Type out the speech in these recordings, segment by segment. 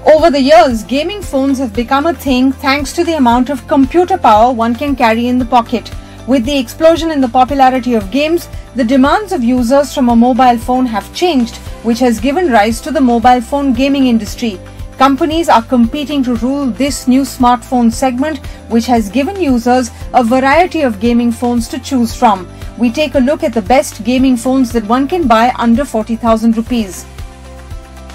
Over the years, gaming phones have become a thing thanks to the amount of computer power one can carry in the pocket. With the explosion in the popularity of games, the demands of users from a mobile phone have changed, which has given rise to the mobile phone gaming industry. Companies are competing to rule this new smartphone segment, which has given users a variety of gaming phones to choose from. We take a look at the best gaming phones that one can buy under 40,000 rupees.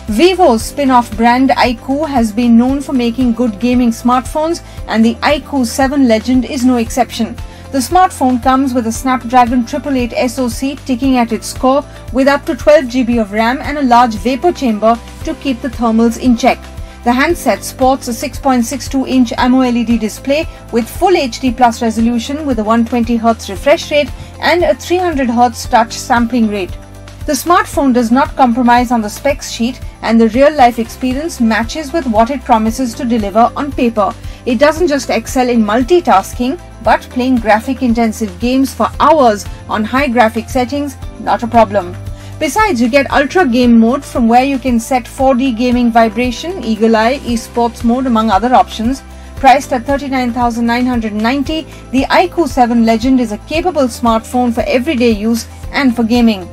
Vivo's spin-off brand iQOO has been known for making good gaming smartphones, and the iQOO 7 Legend is no exception. The smartphone comes with a Snapdragon 888 SoC ticking at its core, with up to 12 GB of RAM and a large vapor chamber to keep the thermals in check. The handset sports a 6.62-inch AMOLED display with full HD Plus resolution with a 120Hz refresh rate and a 300Hz touch sampling rate. The smartphone does not compromise on the specs sheet, and the real-life experience matches with what it promises to deliver on paper. It doesn't just excel in multitasking, but playing graphic-intensive games for hours on high graphic settings, not a problem. Besides, you get Ultra Game Mode, from where you can set 4D gaming vibration, eagle eye, esports mode among other options. Priced at 39,990, the iQOO 7 Legend is a capable smartphone for everyday use and for gaming.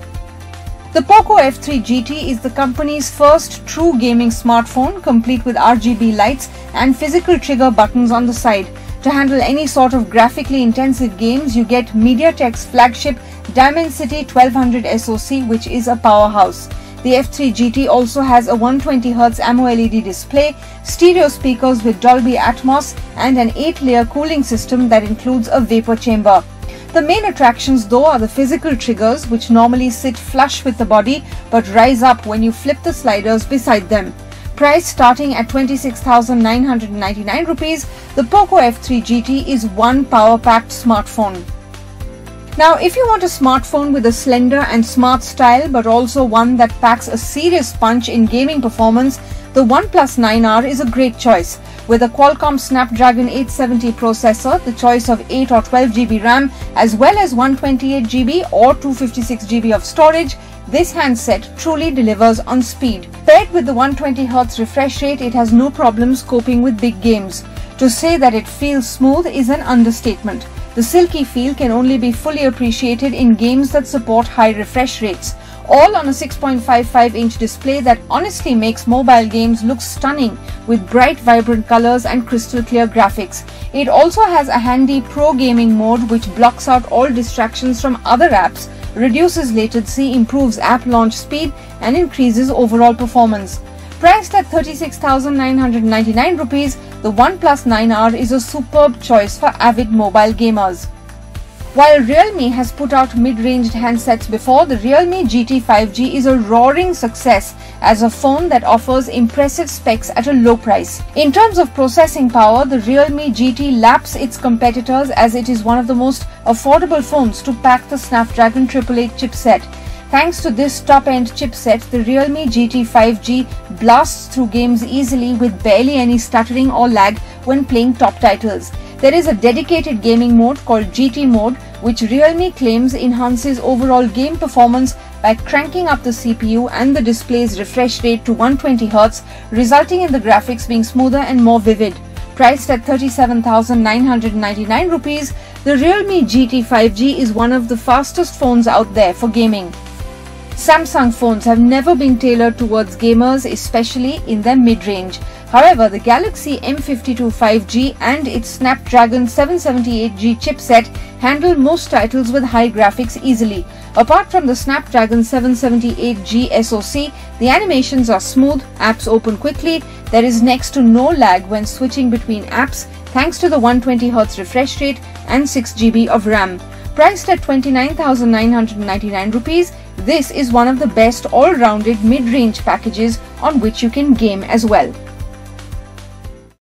The POCO F3 GT is the company's first true gaming smartphone, complete with RGB lights and physical trigger buttons on the side. To handle any sort of graphically intensive games, you get MediaTek's flagship Dimensity 1200 SoC, which is a powerhouse. The F3 GT also has a 120Hz AMOLED display, stereo speakers with Dolby Atmos, and an 8-layer cooling system that includes a vapor chamber. The main attractions though are the physical triggers, which normally sit flush with the body but rise up when you flip the sliders beside them. Price starting at 26,999 rupees, the POCO F3 GT is one power-packed smartphone. Now, if you want a smartphone with a slender and smart style but also one that packs a serious punch in gaming performance, the OnePlus 9R is a great choice. With a Qualcomm Snapdragon 870 processor, the choice of 8 or 12 GB RAM as well as 128 GB or 256 GB of storage, this handset truly delivers on speed. Paired with the 120Hz refresh rate, it has no problems coping with big games. To say that it feels smooth is an understatement. The silky feel can only be fully appreciated in games that support high refresh rates, all on a 6.55-inch display that honestly makes mobile games look stunning with bright, vibrant colors and crystal clear graphics. It also has a handy pro gaming mode which blocks out all distractions from other apps, reduces latency, improves app launch speed, and increases overall performance. Priced at 36,999 rupees, the OnePlus 9R is a superb choice for avid mobile gamers. While Realme has put out mid-ranged handsets before, the Realme GT 5G is a roaring success as a phone that offers impressive specs at a low price. In terms of processing power, the Realme GT laps its competitors as it is one of the most affordable phones to pack the Snapdragon 888 chipset. Thanks to this top-end chipset, the Realme GT 5G blasts through games easily with barely any stuttering or lag when playing top titles. There is a dedicated gaming mode called GT Mode, which Realme claims enhances overall game performance by cranking up the CPU and the display's refresh rate to 120Hz, resulting in the graphics being smoother and more vivid. Priced at 37,999 rupees, the Realme GT 5G is one of the fastest phones out there for gaming. Samsung phones have never been tailored towards gamers, especially in their mid-range. However, the Galaxy M52 5G and its Snapdragon 778G chipset handle most titles with high graphics easily. Apart from the Snapdragon 778G SoC, the animations are smooth, apps open quickly, there is next to no lag when switching between apps thanks to the 120Hz refresh rate and 6 GB of RAM. Priced at 29,999 rupees, this is one of the best all-rounded mid-range packages on which you can game as well.